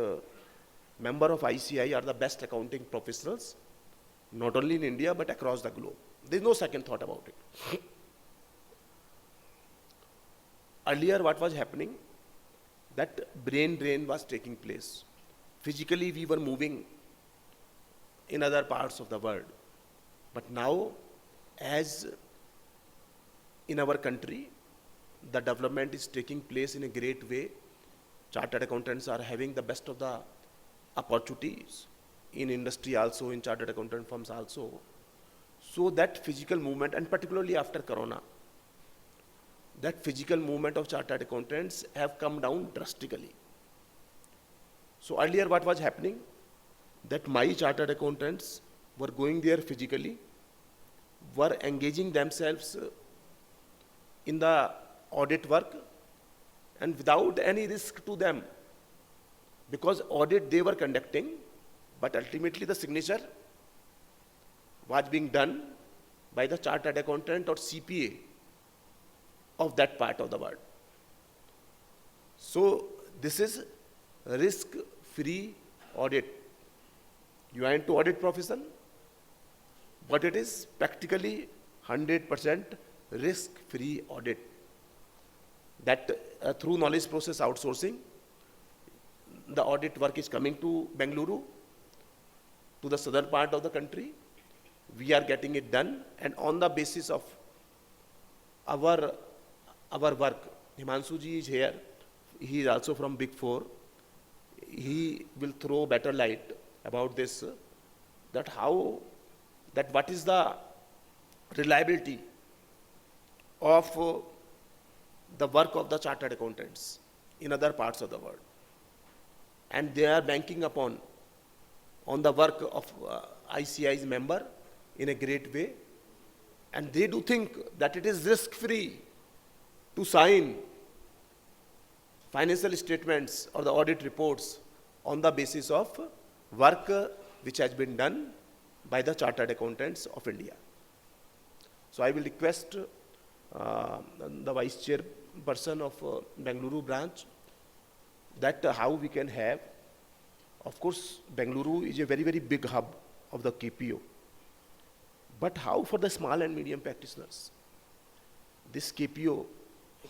member of ICI are the best accounting professionals, not only in India but across the globe. There is no second thought about it. Earlier what was happening, that brain drain was taking place. Physically we were moving in other parts of the world. But now, as in our country, the development is taking place in a great way. Chartered accountants are having the best of the opportunities in industry also, in chartered accountant firms also. So that physical movement, and particularly after Corona, that physical movement of chartered accountants have come down drastically. So earlier what was happening, that my chartered accountants were going there physically, were engaging themselves in the audit work, and without any risk to them, because audit they were conducting, but ultimately the signature was being done by the chartered accountant or CPA of that part of the world. So this is risk-free audit. You are into audit profession, but it is practically 100% risk-free audit. That through knowledge process outsourcing, the audit work is coming to Bengaluru, to the southern part of the country. We are getting it done, and on the basis of our work, Himanshu ji is here. He is also from Big Four. He will throw better light about this, that what is the reliability of the work of the chartered accountants in other parts of the world. And they are banking upon the work of ICI's member in a great way. And they do think that it is risk-free to sign financial statements or the audit reports on the basis of work which has been done by the chartered accountants of India. So I will request the vice chairperson of Bengaluru branch that how we can have, of course, Bengaluru is a very big hub of the KPO, but how for the small and medium practitioners, this KPO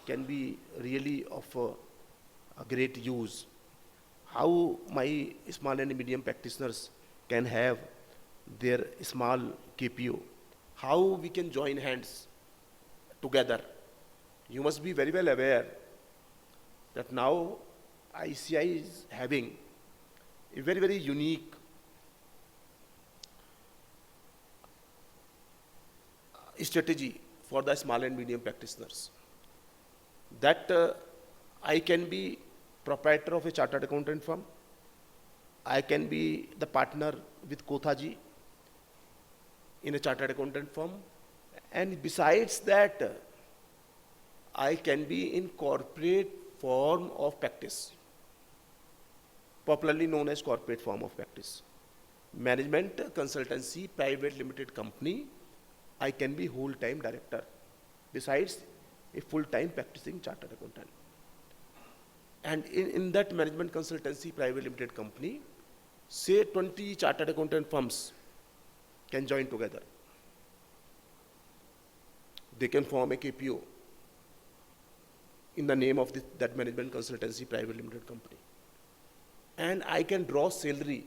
can be really of a great use. How my small and medium practitioners can have their small KPO, how we can join hands together. You must be very well aware that now ICI is having a very unique strategy for the small and medium practitioners. That I can be proprietor of a chartered accountant firm, I can be the partner with Kothaji in a chartered accountant firm, and besides that, I can be in corporate form of practice, popularly known as corporate form of practice. Management consultancy, private limited company, I can be whole-time director, besides a full-time practicing chartered accountant. And in that management consultancy, private limited company, say 20 chartered accountant firms can join together. They can form a KPO. in the name of that management consultancy private limited company. And I can draw salary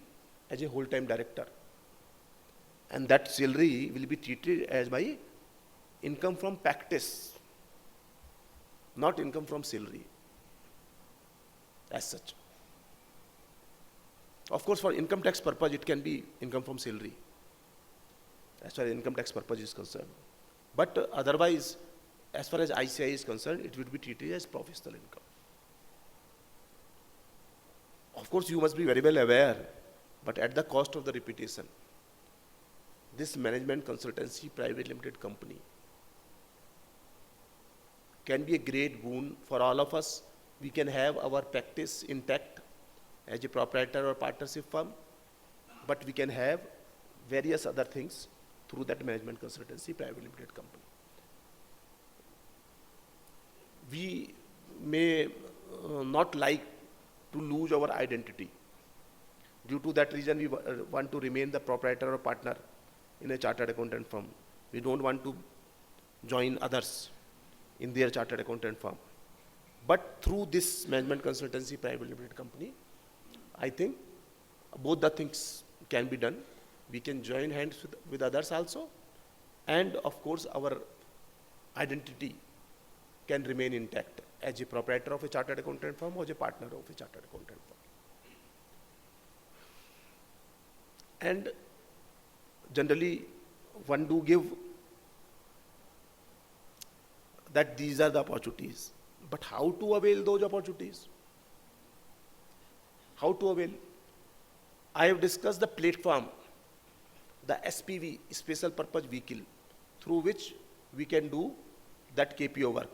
as a whole-time director. And that salary will be treated as my income from practice, not income from salary as such. Of course, for income tax purpose, it can be income from salary, as far as income tax purpose is concerned. But otherwise, as far as ICI is concerned, it would be treated as professional income. Of course, you must be very well aware, but at the cost of the reputation, this management consultancy private limited company can be a great boon for all of us. We can have our practice intact as a proprietor or partnership firm, but we can have various other things through that management consultancy private limited company. We may not like to lose our identity. Due to that reason, we want to remain the proprietor or partner in a chartered accountant firm. We don't want to join others in their chartered accountant firm. But through this management consultancy private limited company, I think both the things can be done. We can join hands with others also, and of course our identity can remain intact as a proprietor of a chartered accountant firm or as a partner of a chartered accountant firm. And generally, one do give that these are the opportunities. But how to avail those opportunities? How to avail? I have discussed the platform, the SPV, Special Purpose Vehicle, through which we can do that KPO work,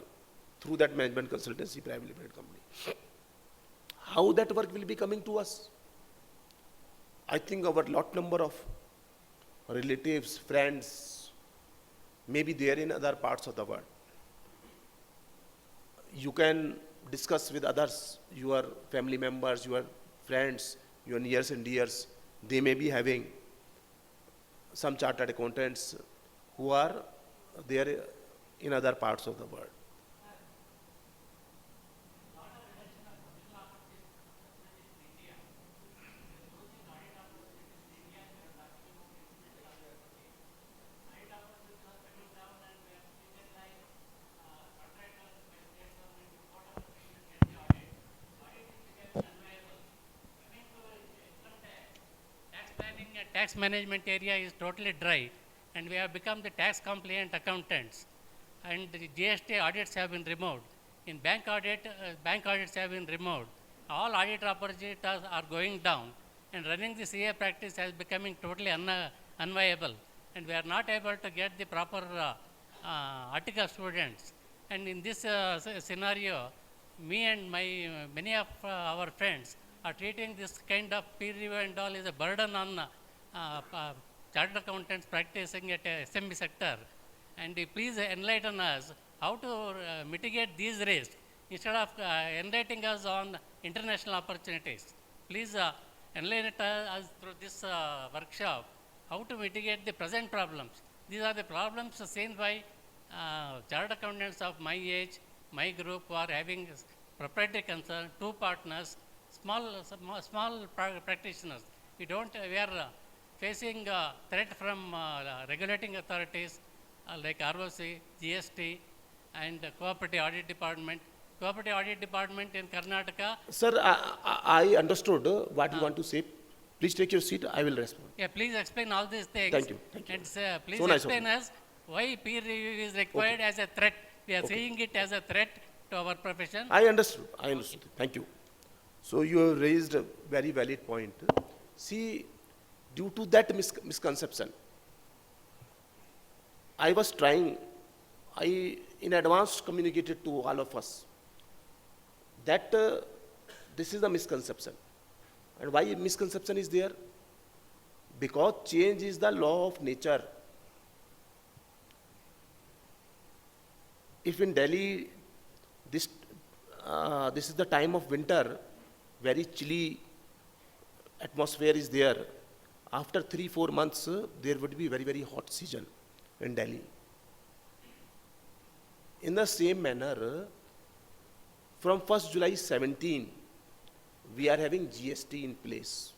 through that management consultancy private limited company. How that work will be coming to us? I think our lot number of relatives, friends, may be there in other parts of the world. You can discuss with others, your family members, your friends, your nears and dears. They may be having some chartered accountants who are there in other parts of the world. Tax management area is totally dry, and we have become the tax compliant accountants, and the GST audits have been removed. In bank audits have been removed. All audit opportunities are going down, and running the CA practice has becoming totally unviable, and we are not able to get the proper article students. And in this scenario, me and many of our friends are treating this kind of peer review and all is a burden on chartered accountants practicing at a SME sector. And please enlighten us how to mitigate these risks instead of enlightening us on international opportunities. Please enlighten us through this workshop how to mitigate the present problems. These are the problems seen by chartered accountants of my age, my group, who are having proprietary concern, 2 partners, small practitioners. We are facing threat from regulating authorities like ROC, GST, and Cooperative Audit Department. Cooperative Audit Department in Karnataka. Sir, I understood what you want to say. Please take your seat. I will respond. Yeah, please explain all these things. Thank you. Thank you. And please So nice explain us why peer review is required as a threat. We are seeing it as a threat to our profession. I understood. I understood. Thank you. So you have raised a very valid point. See, due to that misconception, I was trying, I in advance communicated to all of us that this is a misconception. And why misconception is there? Because change is the law of nature. If in Delhi, this is the time of winter, very chilly atmosphere is there. After 3-4 months, there would be very, very hot season in Delhi. In the same manner, from 1st July 17, we are having GST in place.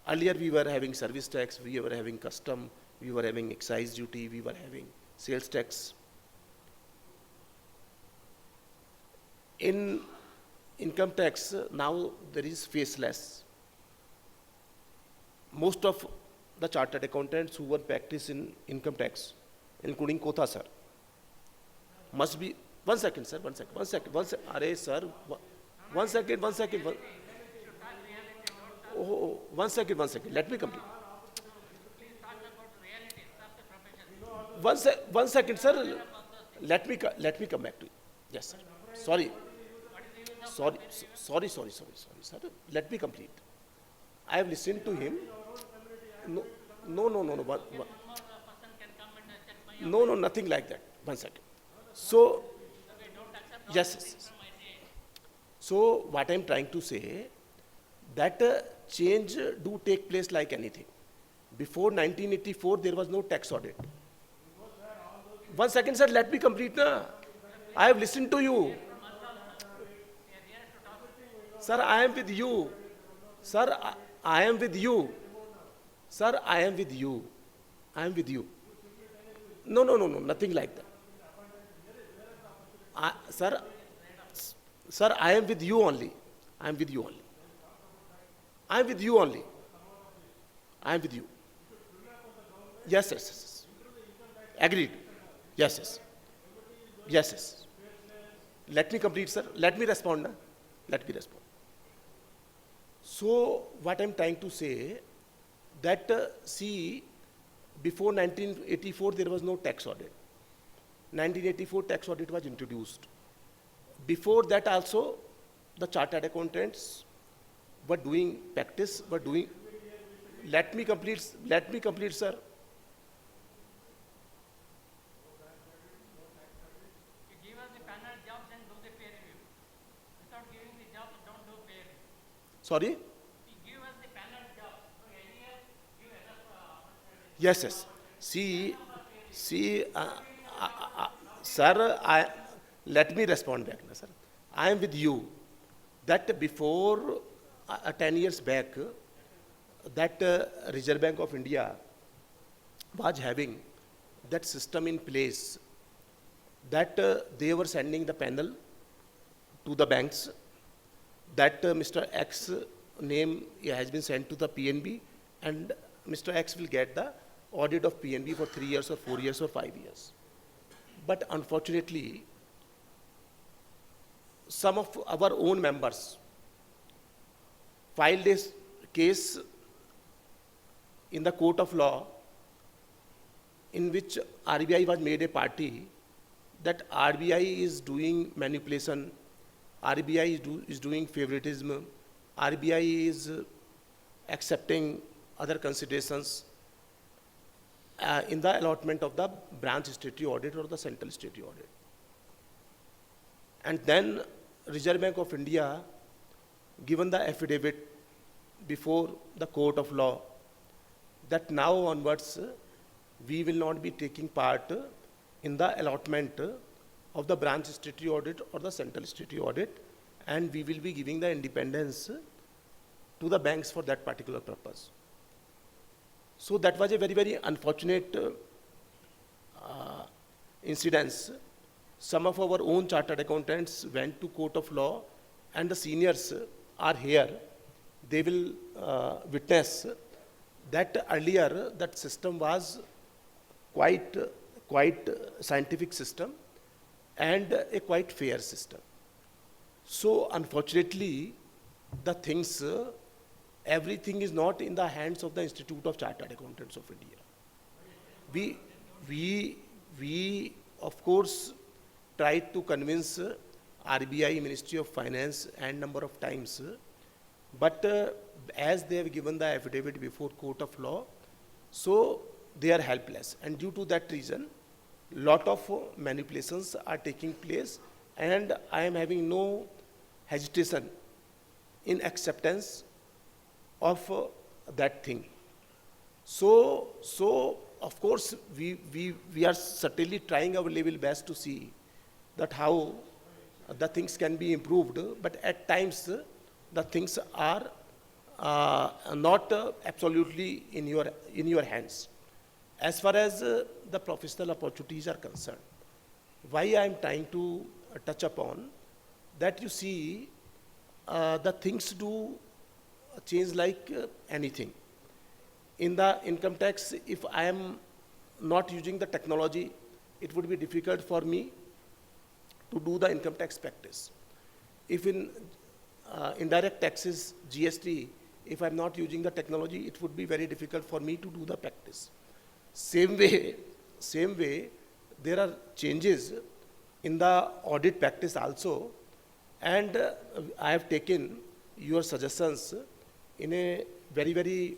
Earlier we were having service tax, we were having custom, we were having excise duty, we were having sales tax. In income tax, now there is faceless. Most of the chartered accountants who were practice in income tax, including Kotha sir, must be, one second sir, one second, array sir, one second, oh, one second, let me complete. One second sir, let me come back to you. Yes sir, sorry, sir, let me complete. I have listened to him. No, nothing like that. One second. So, yes. So, what I am trying to say, that change do take place like anything. Before 1984, there was no tax audit. One second, sir, let me complete. Na. I have listened to you. Sir, I am with you. Sir, I am with you. Sir, I am with you. I am with you. No, nothing like that. Sir, I am with you only. I am with you only. I am with you only. I am with you. Yes. Agreed. Yes. Let me complete, sir. Let me respond. Na? Let me respond. So, what I am trying to say, that see, before 1984 there was no tax audit. 1984 tax audit was introduced. Before that also, the chartered accountants were doing practice, let me complete, sir. You give us the panel jobs and do the peer review. Without giving the jobs, don't do peer review. Sorry? You give us the panel jobs. So earlier, give enough Yes. See, sir, let me respond back, sir. I am with you that before 10 years back, that Reserve Bank of India was having that system in place, that they were sending the panel to the banks, that Mr. X name has been sent to the PNB, and Mr. X will get the audit of PNB for 3 years or 4 years or 5 years. But unfortunately, some of our own members filed a case in the court of law in which RBI was made a party, that RBI is doing manipulation, RBI is doing favoritism, RBI is accepting other considerations in the allotment of the branch statutory audit or the central statutory audit. And then Reserve Bank of India given the affidavit before the court of law that now onwards we will not be taking part in the allotment of the branch statutory audit or the central statutory audit, and we will be giving the independence to the banks for that particular purpose. So that was a very, very unfortunate incidence. Some of our own chartered accountants went to court of law, and the seniors are here. They will witness that earlier that system was quite scientific system and a quite fair system. So unfortunately, the things, everything is not in the hands of the Institute of Chartered Accountants of India. We of course tried to convince RBI, Ministry of Finance, and number of times, but as they have given the affidavit before court of law, so they are helpless, and due to that reason, lot of manipulations are taking place, and I am having no hesitation in acceptance of that thing. So of course we are certainly trying our level best to see that how the things can be improved, but at times the things are not absolutely in your hands. As far as the professional opportunities are concerned, why I am trying to touch upon that, you see, the things do change like anything. In the income tax, if I am not using the technology, it would be difficult for me to do the income tax practice. If in indirect taxes, GST, if I'm not using the technology, it would be very difficult for me to do the practice. Same way, there are changes in the audit practice also, and I have taken your suggestions in a very,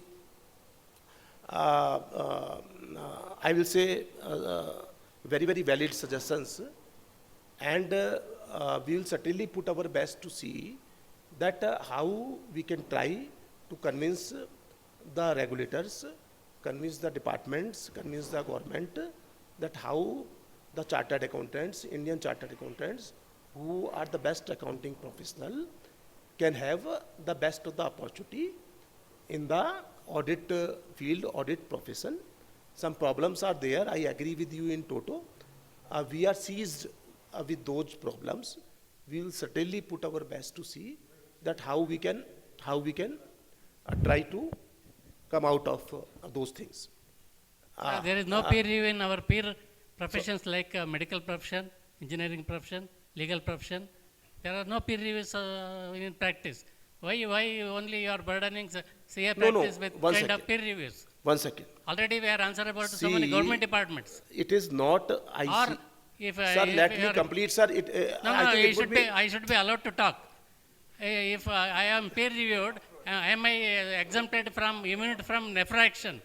I will say, very valid suggestions, and we will certainly put our best to see that how we can try to convince the regulators, convince the departments, convince the government that how the chartered accountants, Indian chartered accountants, who are the best accounting professional, can have the best of the opportunity in the audit field, audit profession. Some problems are there, I agree with you in toto. We are seized with those problems. We will certainly put our best to see that how we can try to come out of those things. There is no peer review in our peer professions like medical profession, engineering profession, legal profession. There are no peer reviews in practice. Why only you are burdening CA practice with one kind second. of peer reviews? 1 second. Already we are answerable to so many See, government departments. It is not IC. Or if Sir, let if me you are- complete, sir. I think it would be. I should be allowed to talk. If I am peer reviewed, am I exempted from immunity from infraction?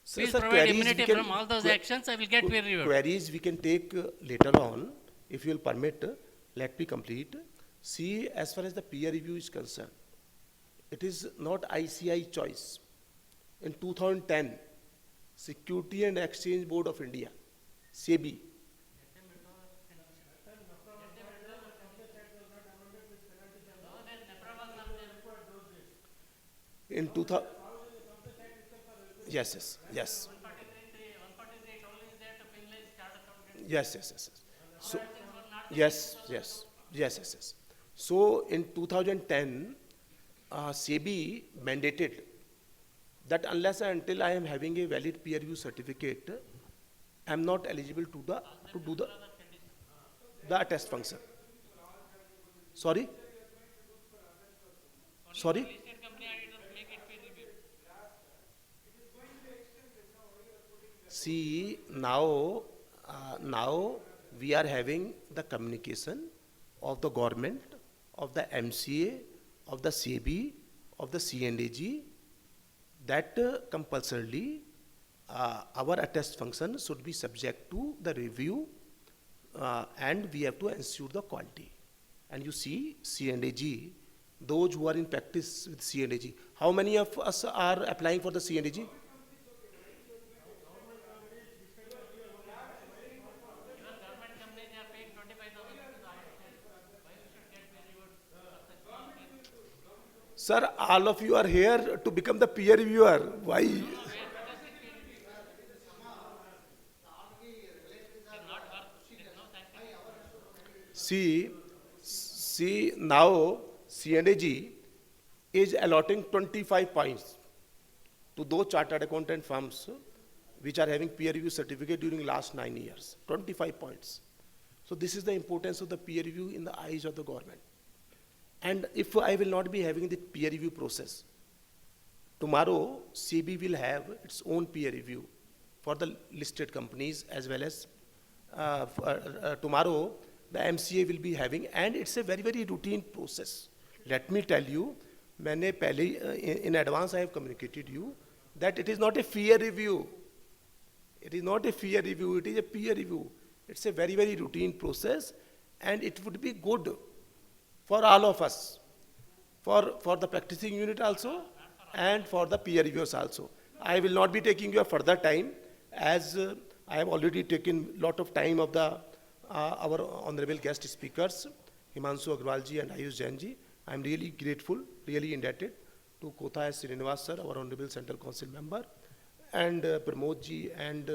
Sir, Please sir, provide queries we immunity can- from all those actions. I will get peer reviewed. Queries we can take later on, if you will permit. Let me complete. See, as far as the peer review is concerned, it is not ICI choice. In 2010, Security and Exchange Board of India, SEBI, in 2000, yes. Yes. So, yes. So, in 2010, SEBI mandated that unless and until I am having a valid peer review certificate, I am not eligible to do the attest function. Sorry? See, now we are having the communication of the government, of the MCA, of the SEBI, of the CNAG, that compulsorily our attest function should be subject to the review, and we have to ensure the quality. And you see, CNAG, those who are in practice with CNAG, how many of us are applying for the CNAG? Sir, all of you are here to become the peer reviewer. Why? See, now CNAG is allotting 25 points to those chartered accountant firms which are having peer review certificate during last 9 years. 25 points. So this is the importance of the peer review in the eyes of the government. And if I will not be having the peer review process, tomorrow CB will have its own peer review for the listed companies, as well as tomorrow the MCA will be having, and it's a very routine process. Let me tell you, in advance I have communicated you that it is not a peer review. It is not a peer review, it is a peer review. It's a very routine process, and it would be good for all of us, for the practicing unit also, and for the peer reviewers also. I will not be taking your further time, as I have already taken lot of time of our honorable guest speakers. Himanshu Agrawalji and Ayush Jainji. I am really grateful, really indebted to Kotha S. Srinivas sir, our Honorable Central Council member, and Pramod ji and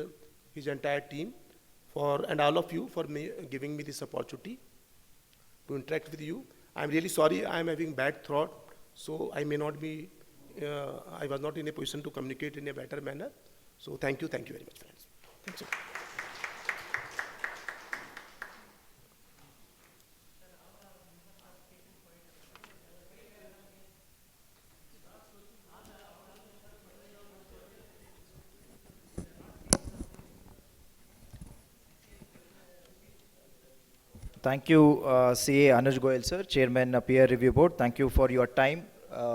his entire team and all of you for giving me this opportunity to interact with you. I'm really sorry I am having bad throat, so I may not be, I was not in a position to communicate in a better manner. So thank you very much, friends. Thanks. Thank you, CA AnujGoyal sir, Chairman Peer Review Board. Thank you for your time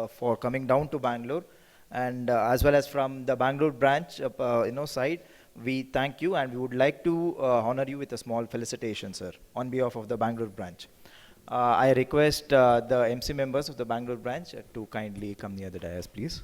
for coming down to Bangalore, and as well as from the Bangalore branch, side. We thank you, and we would like to honor you with a small felicitation, sir, on behalf of the Bangalore branch. I request the MC members of the Bangalore branch to kindly come near the dais, please.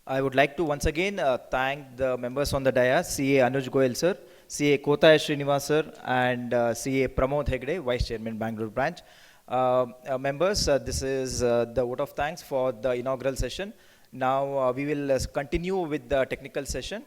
I would like to once again thank the members on the dais, CA AnujGoyal sir, CA Kotha Srinivas sir, and CA Pramod Hegde, Vice Chairman, Bangalore branch. Members, this is the vote of thanks for the inaugural session. Now we will continue with the technical session.